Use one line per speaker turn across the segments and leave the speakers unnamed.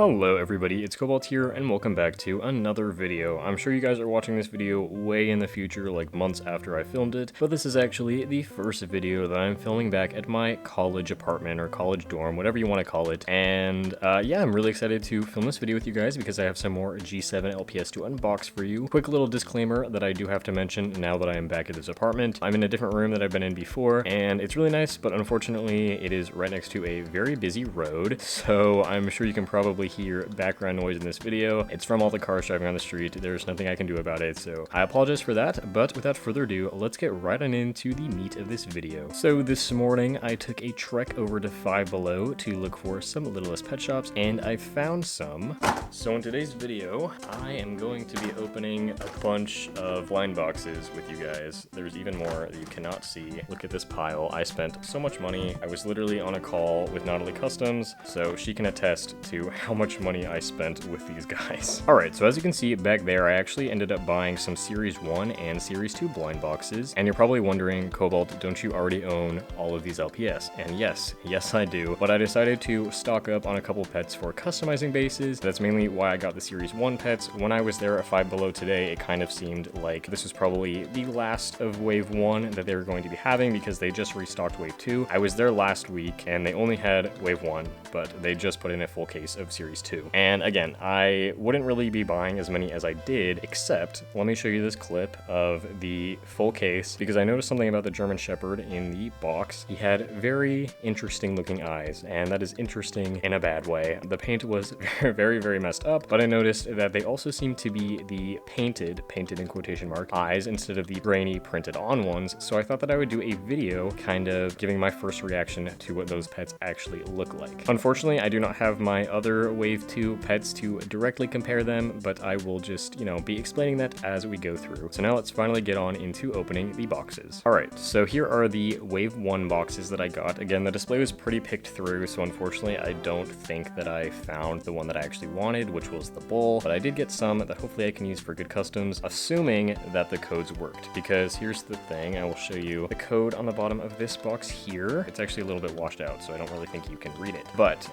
Hello everybody, it's Cobalt here, and welcome back to another video. I'm sure you guys are watching this video way in the future, like months after I filmed it, but this is actually the first video that I'm filming back at my college apartment, or college dorm, whatever you want to call it. And yeah, I'm really excited to film this video with you guys because I have some more G7 LPS to unbox for you. Quick little disclaimer that I do have to mention now that I am back at this apartment. I'm in a different room that I've been in before, and it's really nice, but unfortunately it is right next to a very busy road, so I'm sure you can probably hear background noise in this video. It's from all the cars driving on the street. There's nothing I can do about it, so I apologize for that. But without further ado, let's get right on into the meat of this video. So this morning I took a trek over to Five Below to look for some Littlest pet shops, and I found some. So in today's video I am going to be opening a bunch of blind boxes with you guys. There's even more that you cannot see. Look at this pile. I spent so much money. I was literally on a call with Nautilus Customs, so she can attest to how much money I spent with these guys. Alright, so as you can see back there, I actually ended up buying some Series 1 and Series 2 blind boxes. And you're probably wondering, Cobalt, don't you already own all of these LPS? And yes I do. But I decided to stock up on a couple pets for customizing bases. That's mainly why I got the Series 1 pets. When I was there at Five Below today, it kind of seemed like this was probably the last of Wave 1 that they were going to be having because they just restocked Wave 2. I was there last week and they only had Wave 1, but they just put in a full case of Series 2. And again, I wouldn't really be buying as many as I did, except let me show you this clip of the full case because I noticed something about the German Shepherd in the box. He had very interesting looking eyes, and that is interesting in a bad way. The paint was very messed up, but I noticed that they also seem to be the painted in quotation mark, eyes instead of the grainy printed on ones. So I thought that I would do a video kind of giving my first reaction to what those pets actually look like. Unfortunately, I do not have my other Wave 2 pets to directly compare them, but I will just, be explaining that as we go through. So now let's finally get on into opening the boxes. Alright, so here are the Wave 1 boxes that I got. Again, the display was pretty picked through, so unfortunately I don't think that I found the one that I actually wanted, which was the bull, but I did get some that hopefully I can use for good customs, assuming that the codes worked. Because here's the thing, I will show you the code on the bottom of this box here. It's actually a little bit washed out, so I don't really think you can read it. But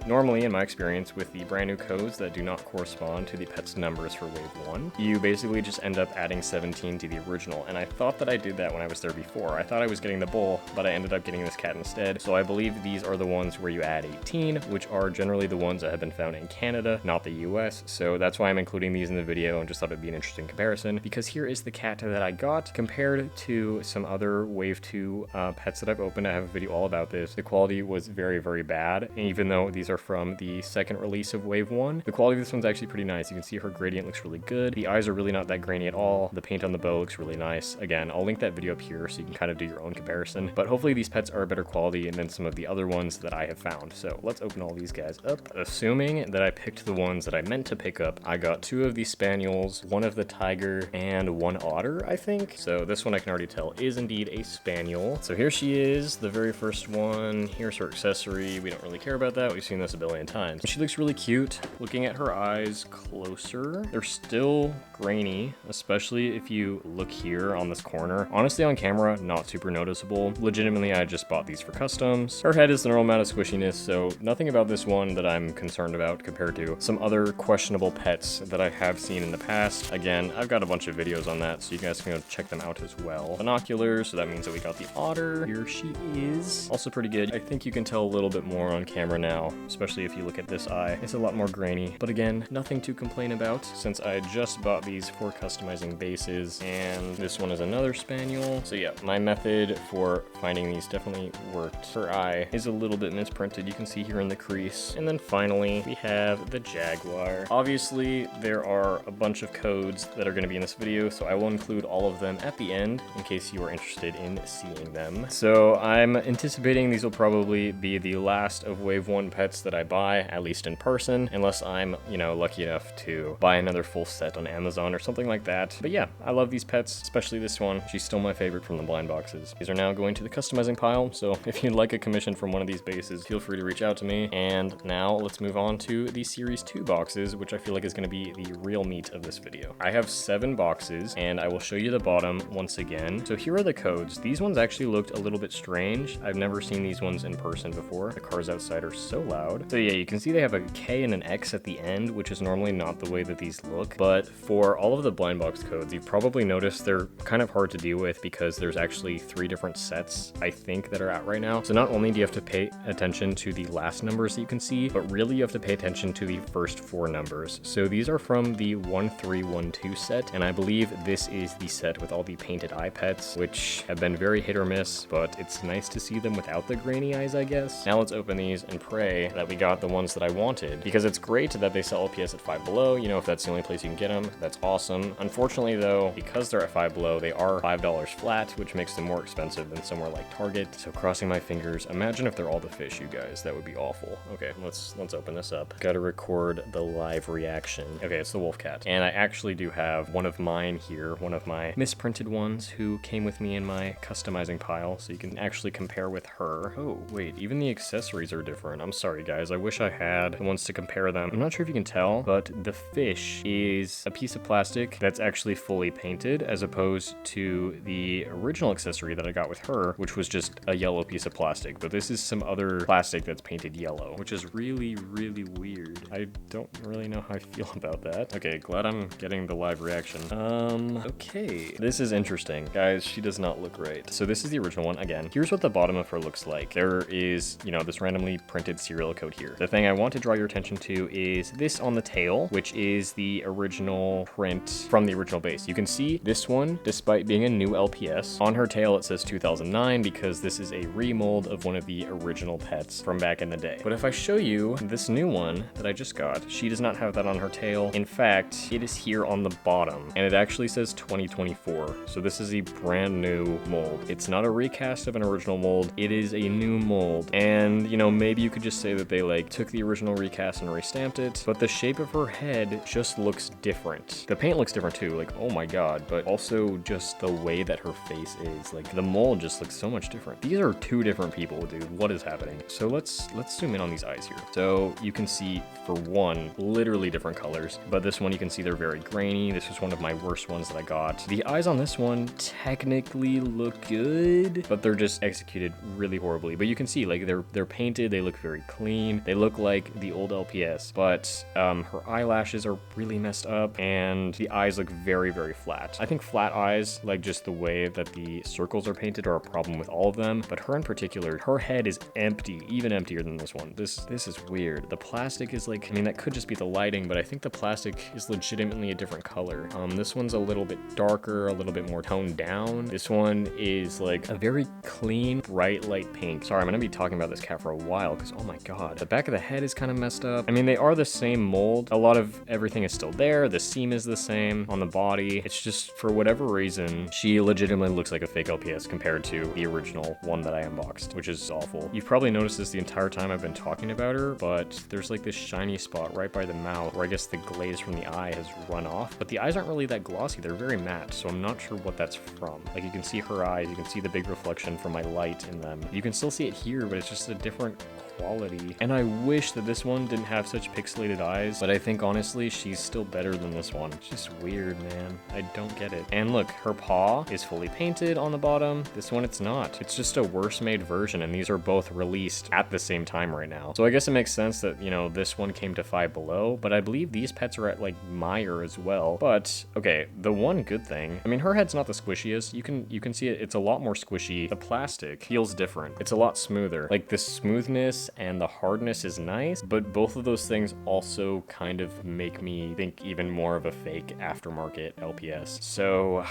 normally, in my experience with the brand new codes that do not correspond to the pet's numbers for Wave 1, you basically just end up adding 17 to the original, and I thought that I did that when I was there before. I thought I was getting the bull, but I ended up getting this cat instead, so I believe these are the ones where you add 18, which are generally the ones that have been found in Canada, not the US, so that's why I'm including these in the video and just thought it'd be an interesting comparison, because here is the cat that I got compared to some other Wave 2 pets that I've opened. I have a video all about this. The quality was very bad, and even though these are from the second release of Wave 1, the quality of this one's actually pretty nice. You can see her gradient looks really good. The eyes are really not that grainy at all. The paint on the bow looks really nice. Again, I'll link that video up here so you can kind of do your own comparison, but hopefully these pets are better quality than some of the other ones that I have found. So let's open all these guys up. Assuming that I picked the ones that I meant to pick up, I got 2 of the spaniels, 1 of the tiger, and 1 otter, I think. So this one I can already tell is indeed a spaniel. So here she is, the very first one. Here's her accessory. We don't really care about that. We've seen this a billion times. She looks really cute. Looking at her eyes closer, they're still grainy, especially if you look here on this corner. Honestly, on camera, not super noticeable. Legitimately, I just bought these for customs. Her head is the normal amount of squishiness, so nothing about this one that I'm concerned about compared to some other questionable pets that I have seen in the past. Again, I've got a bunch of videos on that, so you guys can go check them out as well. Binoculars, so that means that we got the otter. Here she is. Also pretty good. I think you can tell a little bit more on camera now, especially if you look at this eye. It's a lot more grainy, but again, nothing to complain about since I just bought these for customizing bases, and this one is another spaniel. So yeah, my method for finding these definitely worked. Her eye is a little bit misprinted, you can see here in the crease. And then finally, we have the jaguar. Obviously, there are a bunch of codes that are going to be in this video, so I will include all of them at the end in case you are interested in seeing them. So I'm anticipating these will probably be the last of Wave 1 pets that I buy, at least in person, unless I'm, lucky enough to buy another full set on Amazon or something like that. But yeah, I love these pets, especially this one. She's still my favorite from the blind boxes. These are now going to the customizing pile, so if you'd like a commission from one of these bases, feel free to reach out to me. And now let's move on to the Series 2 boxes, which I feel like is going to be the real meat of this video. I have 7 boxes, and I will show you the bottom once again. So here are the codes. These ones actually looked a little bit strange. I've never seen these ones in person before. The cars outside are so loud. So yeah, you can see they have have a K and an X at the end, which is normally not the way that these look. But for all of the blind box codes, you've probably noticed they're kind of hard to deal with because there's actually 3 different sets, I think, that are out right now. So not only do you have to pay attention to the last numbers that you can see, but really you have to pay attention to the first 4 numbers. So these are from the 1312 set, and I believe this is the set with all the painted eye pets, which have been very hit or miss, but it's nice to see them without the grainy eyes, I guess. Now let's open these and pray that we got the ones that I wanted, because it's great that they sell LPS at Five Below. You know, if that's the only place you can get them, that's awesome. Unfortunately though, because they're at Five Below, they are $5 flat, which makes them more expensive than somewhere like Target. So crossing my fingers. Imagine if they're all the fish, you guys. That would be awful. Okay, let's open this up. Gotta record the live reaction. Okay, it's the wolf cat. And I actually do have one of mine here, one of my misprinted ones who came with me in my customizing pile, so you can actually compare with her. Oh, wait, even the accessories are different. I'm sorry, guys. I wish I had the ones to compare them. I'm not sure if you can tell, but the fish is a piece of plastic that's actually fully painted, as opposed to the original accessory that I got with her, which was just a yellow piece of plastic. But this is some other plastic that's painted yellow, which is really, really weird. I don't really know how I feel about that. Okay, glad I'm getting the live reaction. Okay. This is interesting. Guys, she does not look right. So this is the original one. Again, here's what the bottom of her looks like. There is, you know, this randomly printed serial code here. The thing I want to draw your attention to is this on the tail, which is the original print from the original base. You can see this one, despite being a new LPS, on her tail it says 2009 because this is a remold of one of the original pets from back in the day. But if I show you this new one that I just got, she does not have that on her tail. In fact, it is here on the bottom, and it actually says 2024. So this is a brand new mold. It's not a recast of an original mold. It is a new mold. And, you know, maybe you could just say that they like took the original recast and restamped it, but the shape of her head just looks different. The paint looks different too, like, oh my god, but also just the way that her face is, like, the mold just looks so much different. These are 2 different people, dude. What is happening? So let's zoom in on these eyes here. So you can see, for one, literally different colors, but this one you can see they're very grainy. This was one of my worst ones that I got. The eyes on this one technically look good, but they're just executed really horribly. But you can see, like, they're painted, they look very clean, they look like the old LPS, but her eyelashes are really messed up, and the eyes look very, very flat. I think flat eyes, like just the way that the circles are painted, are a problem with all of them, but her in particular, her head is empty, even emptier than this one. This is weird. The plastic is like, I mean, that could just be the lighting, but I think the plastic is legitimately a different color. This one's a little bit darker, a little bit more toned down. This one is like a very clean, bright light pink. Sorry, I'm gonna be talking about this cat for a while because, oh my god, the back of the head is kind of messed up. I mean, they are the same mold. A lot of everything is still there. The seam is the same on the body. It's just, for whatever reason, she legitimately looks like a fake LPS compared to the original one that I unboxed, which is awful. You've probably noticed this the entire time I've been talking about her, but there's like this shiny spot right by the mouth where I guess the glaze from the eye has run off, but the eyes aren't really that glossy. They're very matte, so I'm not sure what that's from. Like, you can see her eyes, you can see the big reflection from my light in them. You can still see it here, but it's just a different quality. And I wish that this one didn't have such pixelated eyes, but I think honestly she's still better than this one. It's just weird, man. I don't get it. And look, her paw is fully painted on the bottom. This one it's not. It's just a worse made version, and these are both released at the same time right now. So I guess it makes sense that, you know, this one came to Five Below, but I believe these pets are at like Meyer as well. But okay, the one good thing, I mean, her head's not the squishiest. You can see it, it's a lot more squishy. The plastic feels different. It's a lot smoother. Like, the smoothness and the hardness is nice, but both of those things also kind of make me think even more of a fake aftermarket LPS. So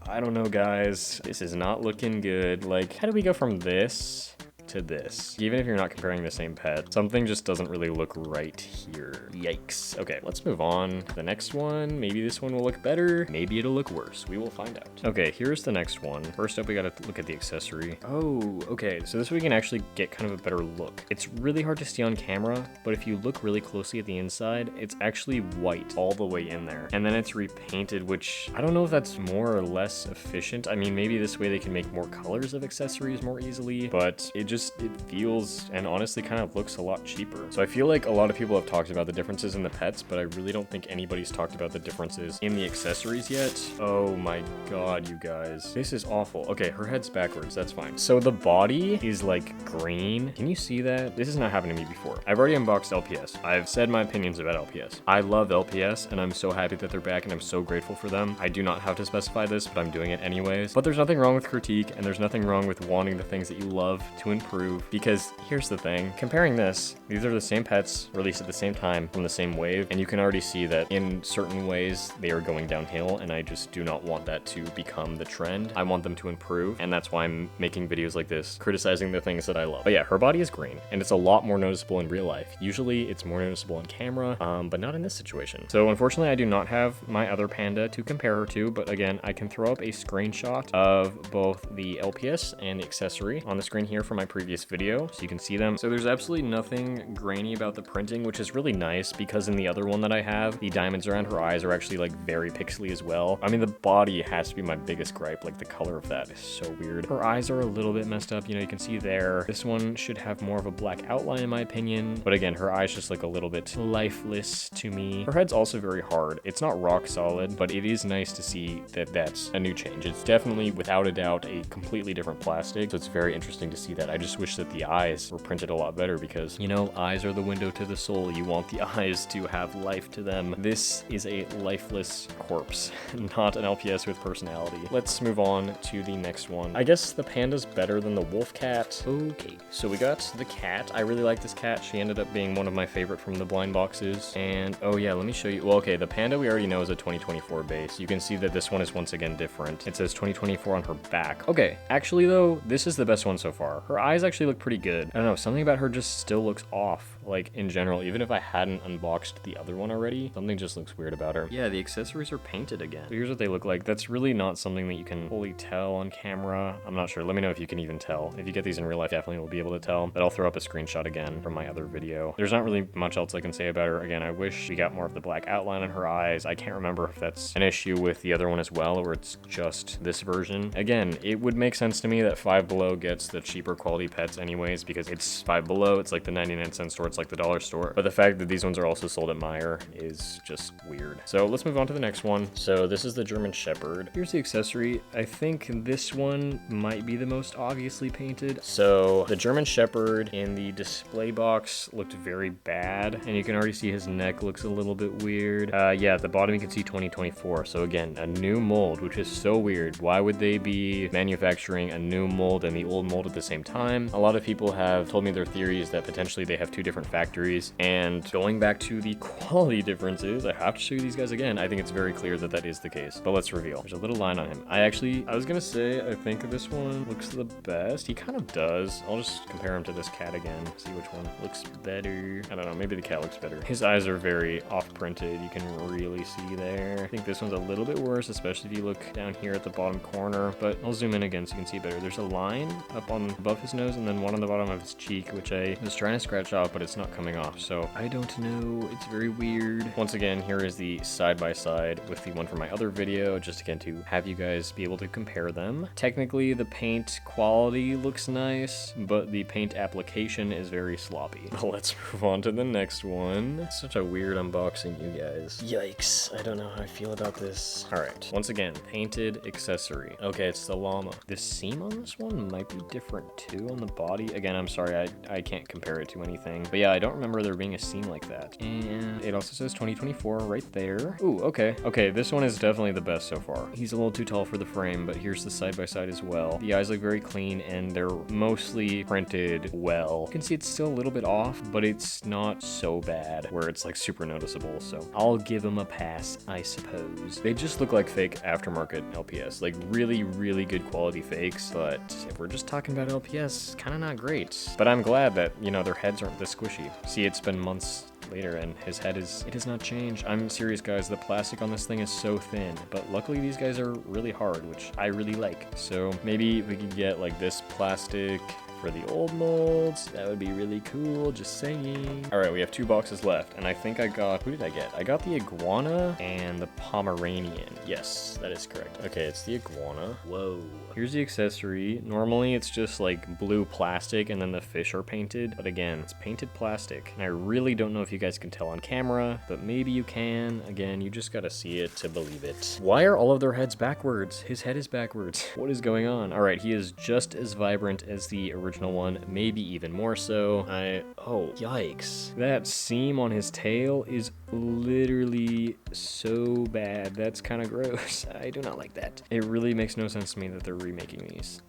I don't know, guys. This is not looking good. Like, how do we go from this to this? Even if you're not comparing the same pet, something just doesn't really look right here. Yikes. Okay, let's move on to the next one. Maybe this one will look better. Maybe it'll look worse. We will find out. Okay, here's the next one. First up, we gotta look at the accessory. Oh, okay. So this way we can actually get kind of a better look. It's really hard to see on camera, but if you look really closely at the inside, it's actually white all the way in there. And then it's repainted, which I don't know if that's more or less efficient. I mean, maybe this way they can make more colors of accessories more easily, but it just it feels and honestly kind of looks a lot cheaper. So I feel like a lot of people have talked about the differences in the pets, but I really don't think anybody's talked about the differences in the accessories yet. Oh my god, you guys. This is awful. Okay, her head's backwards. That's fine. So the body is like green. Can you see that? This has not happened to me before. I've already unboxed LPS. I've said my opinions about LPS. I love LPS and I'm so happy that they're back and I'm so grateful for them. I do not have to specify this, but I'm doing it anyways. But there's nothing wrong with critique and there's nothing wrong with wanting the things that you love to improve, because here's the thing. Comparing this, these are the same pets released at the same time from the same wave, and you can already see that in certain ways they are going downhill, and I just do not want that to become the trend. I want them to improve, and that's why I'm making videos like this, criticizing the things that I love. But yeah, her body is green, and it's a lot more noticeable in real life. Usually it's more noticeable on camera, but not in this situation. So unfortunately, I do not have my other Panda to compare her to, but again, I can throw up a screenshot of both the LPS and the accessory on the screen here from my previous video, so you can see them. So there's absolutely nothing grainy about the printing, which is really nice, because in the other one that I have, the diamonds around her eyes are actually like very pixely as well. I mean, the body has to be my biggest gripe. Like, the color of that is so weird. Her eyes are a little bit messed up, you know, you can see there. This one should have more of a black outline in my opinion, but again, her eyes just look a little bit lifeless to me. Her head's also very hard. It's not rock solid, but it is nice to see that that's a new change. It's definitely, without a doubt, a completely different plastic, so it's very interesting to see that. I just wish that the eyes were printed a lot better, because, you know, eyes are the window to the soul. You want the eyes to have life to them. This is a lifeless corpse, not an LPS with personality. Let's move on to the next one. I guess the Panda's better than the wolf cat. Okay, so we got the cat. I really like this cat. She ended up being one of my favorite from the blind boxes. And oh yeah, let me show you. Well, okay, the Panda we already know is a 2024 base. You can see that this one is once again different. It says 2024 on her back. Okay, actually though, this is the best one so far. Her eyes actually look pretty good. I don't know, something about her just still looks off. Like, in general, even if I hadn't unboxed the other one already, something just looks weird about her. Yeah, the accessories are painted again. So here's what they look like. That's really not something that you can fully tell on camera. I'm not sure. Let me know if you can even tell. If you get these in real life, definitely will be able to tell. But I'll throw up a screenshot again from my other video. There's not really much else I can say about her. Again, I wish we got more of the black outline on her eyes. I can't remember if that's an issue with the other one as well, or it's just this version. Again, it would make sense to me that Five Below gets the cheaper quality pets anyways, because it's Five Below, it's like the 99-cent store, it's like the dollar store. But the fact that these ones are also sold at Meijer is just weird. So let's move on to the next one. So this is the German Shepherd. Here's the accessory. I think this one might be the most obviously painted. So the German Shepherd in the display box looked very bad, and you can already see his neck looks a little bit weird. Yeah, at the bottom you can see 2024. So again, a new mold, which is so weird. Why would they be manufacturing a new mold and the old mold at the same time? A lot of people have told me their theories that potentially they have two different factories. And going back to the quality differences, I have to show you these guys again. I think it's very clear that that is the case, but let's reveal. There's a little line on him. I was gonna say, I think this one looks the best. He kind of does. I'll just compare him to this cat again, see which one looks better. I don't know, maybe the cat looks better. His eyes are very off-printed. You can really see there. I think this one's a little bit worse, especially if you look down here at the bottom corner, but I'll zoom in again so you can see better. There's a line up on above his nose and then one on the bottom of his cheek, which I was trying to scratch off, but it's not coming off. So I don't know. It's very weird. Once again, here is the side-by-side with the one from my other video, just again to have you guys be able to compare them. Technically, the paint quality looks nice, but the paint application is very sloppy. Let's move on to the next one. Such a weird unboxing, you guys. Yikes. I don't know how I feel about this. All right. Once again, painted accessory. Okay, it's the Llama. The seam on this one might be different too on the body. Again, I'm sorry, I can't compare it to anything. But yeah, I don't remember there being a seam like that. And it also says 2024 right there. Ooh, okay. Okay, this one is definitely the best so far. He's a little too tall for the frame, but here's the side-by-side as well. The eyes look very clean and they're mostly printed well. You can see it's still a little bit off, but it's not so bad where it's like super noticeable. So I'll give them a pass, I suppose. They just look like fake aftermarket LPS, like really, really good quality fakes. But if we're just talking about LPS, kind of not great. But I'm glad that, you know, their heads aren't this squishy. See, it's been months later and his head it has not changed. I'm serious, guys. The plastic on this thing is so thin, but luckily these guys are really hard, which I really like. So maybe we could get like this plastic for the old molds. That would be really cool, just saying. All right, we have 2 boxes left, and I think I got, who did I get? I got the Iguana and the Pomeranian. Yes, that is correct. Okay, it's the Iguana. Whoa. Here's the accessory. Normally it's just like blue plastic and then the fish are painted, but again, it's painted plastic. And I really don't know if you guys can tell on camera, but maybe you can. Again, you just gotta see it to believe it. Why are all of their heads backwards? His head is backwards. What is going on? All right, he is just as vibrant as the original one, maybe even more so. Oh, yikes. That seam on his tail is literally so bad. That's kind of gross. I do not like that. It really makes no sense to me that they're remaking these.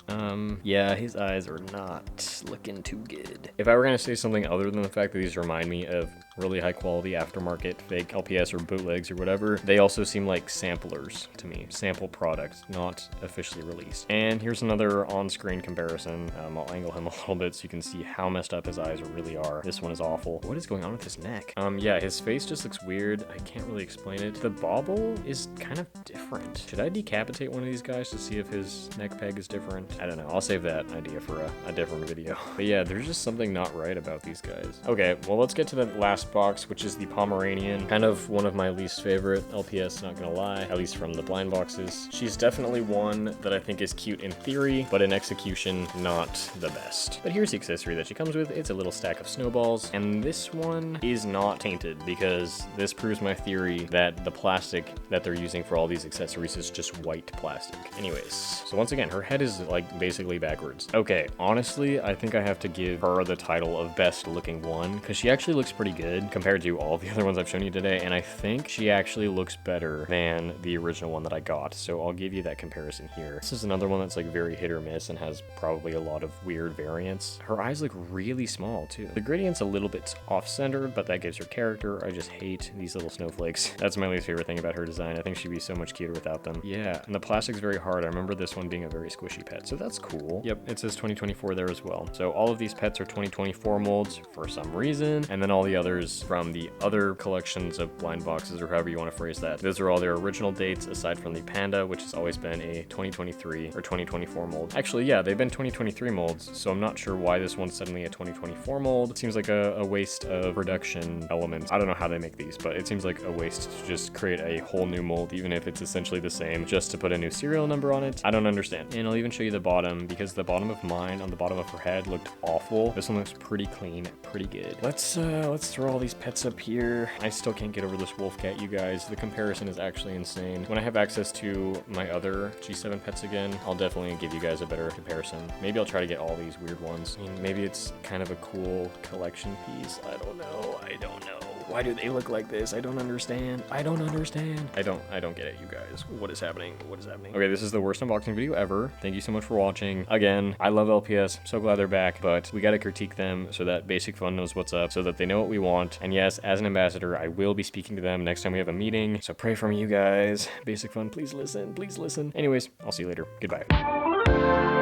Yeah, his eyes are not looking too good. If I were gonna say something other than the fact that these remind me of really high quality aftermarket fake LPS or bootlegs or whatever, they also seem like samplers to me. Sample products, not officially released. And here's another on-screen comparison. I'll angle him a little bit so you can see how messed up his eyes really are. This one is awful. What is going on with his neck? Yeah, his face just looks weird. I can't really explain it. The bauble is kind of different. Should I decapitate one of these guys to see if his neck peg is different? I don't know. I'll save that idea for a different video. But yeah, there's just something not right about these guys. Okay, well, let's get to the last box, which is the Pomeranian. Kind of one of my least favorite LPS, not gonna lie, at least from the blind boxes. She's definitely one that I think is cute in theory, but in execution, not the best. But here's the accessory that she comes with. It's a little stack of snowballs, and this one is not tainted because this proves my theory that the plastic that they're using for all these accessories is just white plastic. Anyways, so once again, her head is like basically backwards. Okay, honestly, I think I have to give her the title of best looking one because she actually looks pretty good compared to all the other ones I've shown you today, and I think she actually looks better than the original one that I got, so I'll give you that comparison here. This is another one that's like very hit or miss and has probably a lot of weird variants. Her eyes look really small too. The gradient's a little bit off-centered, but that gives her character. I just hate these little snowflakes. That's my least favorite thing about her design. I think she'd be so much cuter without them. Yeah, and the plastic's very hard. I remember this one being a very squishy pet, so that's cool. Yep, it says 2024 there as well. So all of these pets are 2024 molds for some reason, and then all the others from the other collections of blind boxes, or however you want to phrase that. Those are all their original dates, aside from the Panda, which has always been a 2023 or 2024 mold. Actually, yeah, they've been 2023 molds, so I'm not sure why this one's suddenly a 2024 mold. It seems like a waste of production elements. I don't know how they make these, but it seems like a waste to just create a whole new mold, even if it's essentially the same, just to put a new serial number on it. I don't understand. And I'll even show you the bottom, because the bottom of mine on the bottom of her head looked awful. This one looks pretty clean, pretty good. Let's throw all these pets up here. I still can't get over this wolf cat, you guys. The comparison is actually insane. When I have access to my other G7 pets again, I'll definitely give you guys a better comparison. Maybe I'll try to get all these weird ones. I mean, maybe it's kind of a cool collection piece. I don't know. I don't know. Why do they look like this? I don't understand. I don't understand. I don't get it, you guys. What is happening? What is happening? Okay, this is the worst unboxing video ever. Thank you so much for watching. Again, I love LPS. I'm so glad they're back, but we gotta critique them so that Basic Fun knows what's up, so that they know what we want. And yes, as an ambassador, I will be speaking to them next time we have a meeting. So pray for me, you guys. Basic Fun, please listen. Please listen. Anyways, I'll see you later. Goodbye.